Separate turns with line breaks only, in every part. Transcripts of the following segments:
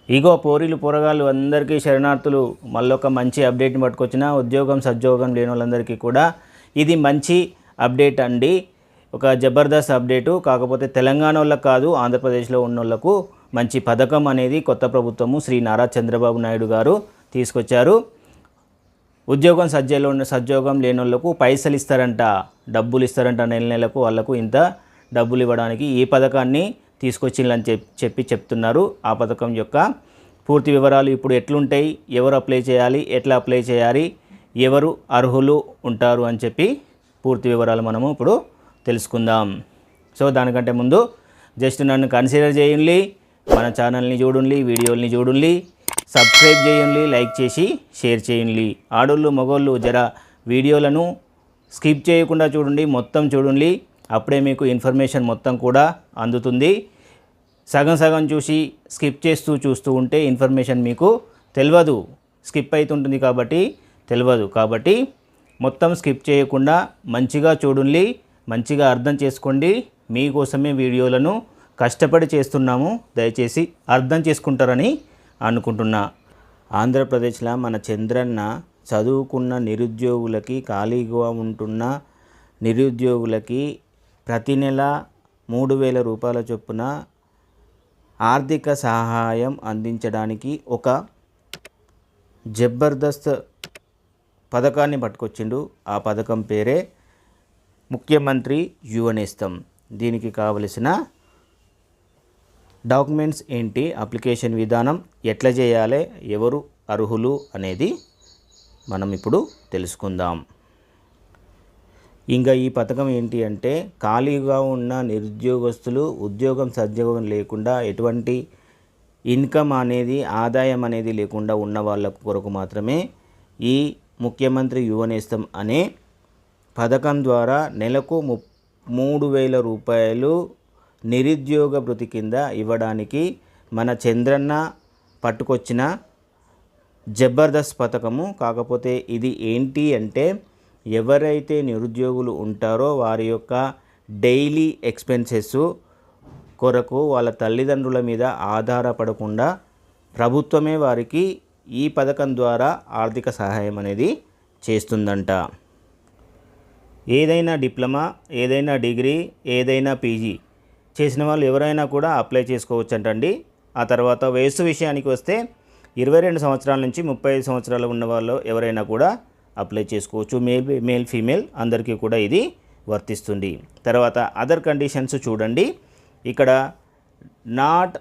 ఇగో పోరీలు పోరగాళ్ళు అందరికీ శరణార్థులు మళ్ళొక మంచి అప్డేట్ని పట్టుకొచ్చిన ఉద్యోగం సద్యోగం లేని వాళ్ళందరికీ కూడా ఇది మంచి అప్డేట్ అండి. ఒక జబర్దస్త్ అప్డేటు. కాకపోతే తెలంగాణ వాళ్ళకు కాదు, ఆంధ్రప్రదేశ్లో ఉన్న వాళ్ళకు మంచి పథకం అనేది కొత్త ప్రభుత్వము శ్రీ నారా చంద్రబాబు నాయుడు గారు తీసుకొచ్చారు. ఉద్యోగం సద్యోగం లేని వాళ్ళకు పైసలు ఇస్తారంట, డబ్బులు ఇస్తారంట, నెల నెలకు వాళ్ళకు ఇంత డబ్బులు ఇవ్వడానికి ఈ పథకాన్ని తీసుకొచ్చిందని చెప్తున్నారు. ఆ పథకం యొక్క పూర్తి వివరాలు ఇప్పుడు ఎట్లుంటాయి, ఎవరు అప్లై చేయాలి, ఎట్లా అప్లై చేయాలి, ఎవరు అర్హులు ఉంటారు అని చెప్పి పూర్తి వివరాలు మనము ఇప్పుడు తెలుసుకుందాం. సో దానికంటే ముందు జస్ట్ నన్ను కన్సిడర్ చేయండి, మన ఛానల్ని చూడండి, వీడియోల్ని చూడండి, సబ్స్క్రైబ్ చేయండి, లైక్ చేసి షేర్ చేయండి. ఆడోళ్ళు మగోళ్ళు జర వీడియోలను స్కిప్ చేయకుండా చూడండి, మొత్తం చూడండి. అప్పుడే మీకు ఇన్ఫర్మేషన్ మొత్తం కూడా అందుతుంది. సగం సగం చూసి స్కిప్ చేస్తూ చూస్తూ ఉంటే ఇన్ఫర్మేషన్ మీకు తెలియదు, స్కిప్ అవుతుంటుంది కాబట్టి తెలియదు. కాబట్టి మొత్తం స్కిప్ చేయకుండా మంచిగా చూడండి, మంచిగా అర్థం చేసుకోండి. మీకోసమే వీడియోలను కష్టపడి చేస్తున్నాము, దయచేసి అర్థం చేసుకుంటారని అనుకుంటున్నా. ఆంధ్రప్రదేశ్లో మన చంద్రన్న చదువుకున్న నిరుద్యోగులకి, ఖాళీగా ఉంటున్న నిరుద్యోగులకి ప్రతి నెల 3,000 రూపాయల చొప్పున ఆర్థిక సహాయం అందించడానికి ఒక జబర్దస్త్ పథకాన్ని పట్టుకొచ్చిండు. ఆ పథకం పేరే ముఖ్యమంత్రి యువ నేస్తం. దీనికి కావలసిన డాక్యుమెంట్స్ ఏంటి, అప్లికేషన్ విధానం ఎట్లా చేయాలి, ఎవరు అర్హులు అనేది మనం ఇప్పుడు తెలుసుకుందాం. ఇంకా ఈ పథకం ఏంటి అంటే, ఖాళీగా ఉన్న నిరుద్యోగస్తులు ఉద్యోగం సద్యోగం లేకుండా ఎటువంటి ఇన్కమ్ అనేది, ఆదాయం అనేది లేకుండా ఉన్న వాళ్ళ కొరకు మాత్రమే ఈ ముఖ్యమంత్రి యువ నేస్తం అనే పథకం ద్వారా నెలకు 3,000 రూపాయలు నిరుద్యోగ భృతి కింద ఇవ్వడానికి మన చంద్రన్న పట్టుకొచ్చిన జబర్దస్త్ పథకము. కాకపోతే ఇది ఏంటి అంటే, ఎవరైతే నిరుద్యోగులు ఉంటారో వారి యొక్క డైలీ ఎక్స్పెన్సెస్ కొరకు వాళ్ళ తల్లిదండ్రుల మీద ఆధారపడకుండా ప్రభుత్వమే వారికి ఈ పథకం ద్వారా ఆర్థిక సహాయం అనేది చేస్తుందంట. ఏదైనా డిప్లొమా, ఏదైనా డిగ్రీ, ఏదైనా పీజీ చేసిన వాళ్ళు ఎవరైనా కూడా అప్లై చేసుకోవచ్చంటండి. ఆ తర్వాత వయస్సు విషయానికి వస్తే 22 సంవత్సరాల నుంచి 35 సంవత్సరాలు ఉన్న వాళ్ళు ఎవరైనా కూడా అప్లై చేసుకోవచ్చు. మేల్ ఫీమేల్ అందరికీ కూడా ఇది వర్తిస్తుంది. తర్వాత అదర్ కండిషన్స్ చూడండి. ఇక్కడ నాట్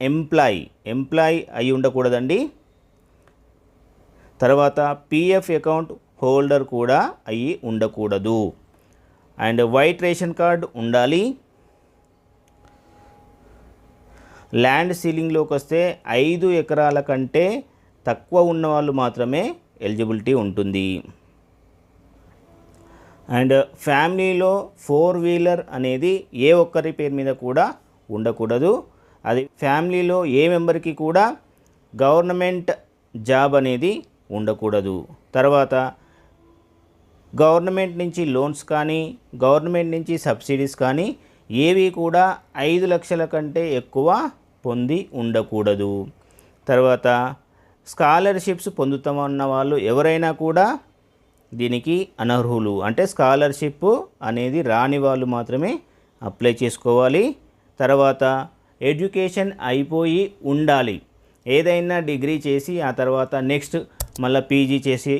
ఎంప్లాయ్ అయి ఉండకూడదండి. తర్వాత పిఎఫ్ అకౌంట్ హోల్డర్ కూడా అయి ఉండకూడదు. అండ్ వైట్ రేషన్ కార్డ్ ఉండాలి. ల్యాండ్ సీలింగ్లోకి వస్తే 5 ఎకరాల కంటే తక్కువ ఉన్న వాళ్ళు మాత్రమే ఎలిజిబిలిటీ ఉంటుంది. అండ్ ఫ్యామిలీలో 4 వీలర్ అనేది ఏ ఒక్కరి పేరు మీద కూడా ఉండకూడదు. అది ఫ్యామిలీలో ఏ మెంబర్కి కూడా గవర్నమెంట్ జాబ్ అనేది ఉండకూడదు. తర్వాత గవర్నమెంట్ నుంచి లోన్స్ కానీ, గవర్నమెంట్ నుంచి సబ్సిడీస్ కానీ ఏవి కూడా 5 లక్షల కంటే ఎక్కువ పొంది ఉండకూడదు. తర్వాత స్కాలర్షిప్స్ పొందుతామన్న వాళ్ళు ఎవరైనా కూడా దీనికి అనర్హులు. అంటే స్కాలర్షిప్ అనేది రాని వాళ్ళు మాత్రమే అప్లై చేసుకోవాలి. తర్వాత ఎడ్యుకేషన్ అయిపోయి ఉండాలి. ఏదైనా డిగ్రీ చేసి ఆ తర్వాత నెక్స్ట్ మళ్ళీ పీజీ చేసి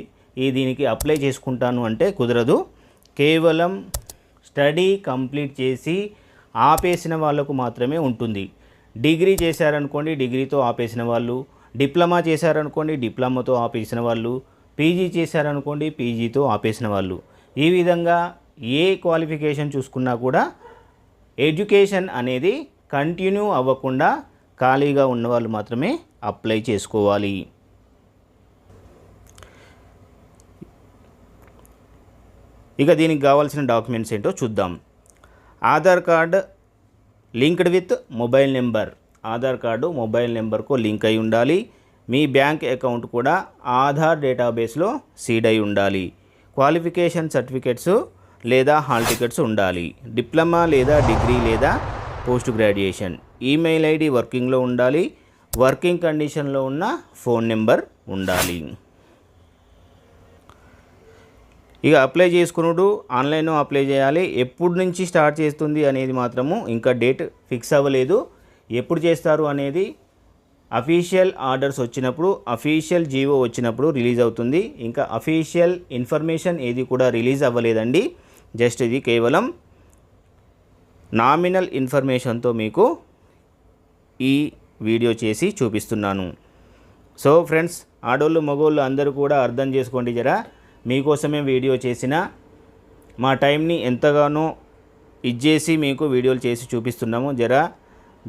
దీనికి అప్లై చేసుకుంటాను అంటే కుదరదు. కేవలం స్టడీ కంప్లీట్ చేసి ఆపేసిన వాళ్ళకు మాత్రమే ఉంటుంది. డిగ్రీ చేశారనుకోండి, డిగ్రీతో ఆపేసిన వాళ్ళు, డిప్లొమా చేశారనుకోండి, డిప్లొమాతో ఆపేసిన వాళ్ళు, పీజీ చేశారనుకోండి, పీజీతో ఆపేసిన వాళ్ళు. ఈ విధంగా ఏ క్వాలిఫికేషన్ చూసుకున్నా కూడా ఎడ్యుకేషన్ అనేది కంటిన్యూ అవ్వకుండా ఖాళీగా ఉన్నవాళ్ళు మాత్రమే అప్లై చేసుకోవాలి. ఇక దీనికి కావాల్సిన డాక్యుమెంట్స్ ఏంటో చూద్దాం. Aadhaar card linked with mobile number. Aadhaar card mobile నెంబర్కు లింక్ అయి ఉండాలి. మీ బ్యాంక్ అకౌంట్ కూడా ఆధార్ డేటాబేస్లో సీడ్ అయి ఉండాలి. క్వాలిఫికేషన్ సర్టిఫికెట్స్ లేదా హాల్ టికెట్స్ ఉండాలి. డిప్లొమా లేదా డిగ్రీ లేదా పోస్ట్ గ్రాడ్యుయేషన్ ఈమెయిల్ ఐడి వర్కింగ్లో ఉండాలి, వర్కింగ్ కండిషన్లో ఉన్న ఫోన్ నెంబర్ ఉండాలి. ఇక అప్లై చేసుకున్నాడు ఆన్లైన్లో అప్లై చేయాలి. ఎప్పుడు నుంచి స్టార్ట్ చేస్తుంది అనేది మాత్రము ఇంకా డేట్ ఫిక్స్ అవ్వలేదు. ఎప్పుడు చేస్తారు అనేది అఫీషియల్ ఆర్డర్స్ వచ్చినప్పుడు, అఫీషియల్ జీవో వచ్చినప్పుడు రిలీజ్ అవుతుంది. ఇంకా అఫీషియల్ ఇన్ఫర్మేషన్ ఏది కూడా రిలీజ్ అవ్వలేదండి. జస్ట్ ఇది కేవలం నామినల్ ఇన్ఫర్మేషన్తో మీకు ఈ వీడియో చేసి చూపిస్తున్నాను. సో ఫ్రెండ్స్, ఆడోళ్ళు మగోళ్ళు అందరూ కూడా అర్థం చేసుకోండి. జరా మీకోసమే వీడియో చేసిన, మా టైంని ఎంతగానో ఇచ్చేసి మీకు వీడియోలు చేసి చూపిస్తున్నాము. జరా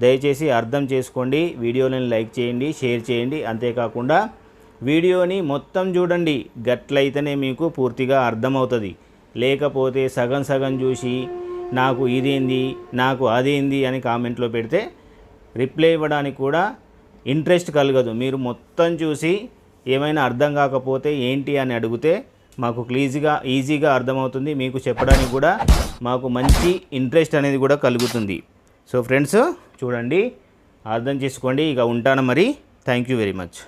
దయచేసి అర్థం చేసుకోండి. వీడియోని లైక్ చేయండి, షేర్ చేయండి. అంతేకాకుండా వీడియోని మొత్తం చూడండి, గట్లయితేనే మీకు పూర్తిగా అర్థమవుతుంది. లేకపోతే సగం సగం చూసి నాకు ఇదేంది, నాకు అదేంది అని కామెంట్లో పెడితే రిప్లై ఇవ్వడానికి కూడా ఇంట్రెస్ట్ కలగదు. మీరు మొత్తం చూసి ఏమైనా అర్థం కాకపోతే ఏంటి అని అడిగితే మాకు ఈజీగా అర్థమవుతుంది. మీకు చెప్పడానికి కూడా మాకు మంచి ఇంట్రెస్ట్ అనేది కూడా కలుగుతుంది. సో ఫ్రెండ్స్, చూడండి, అర్థం చేసుకోండి. ఇక ఉంటాను మరి. Thank you very much.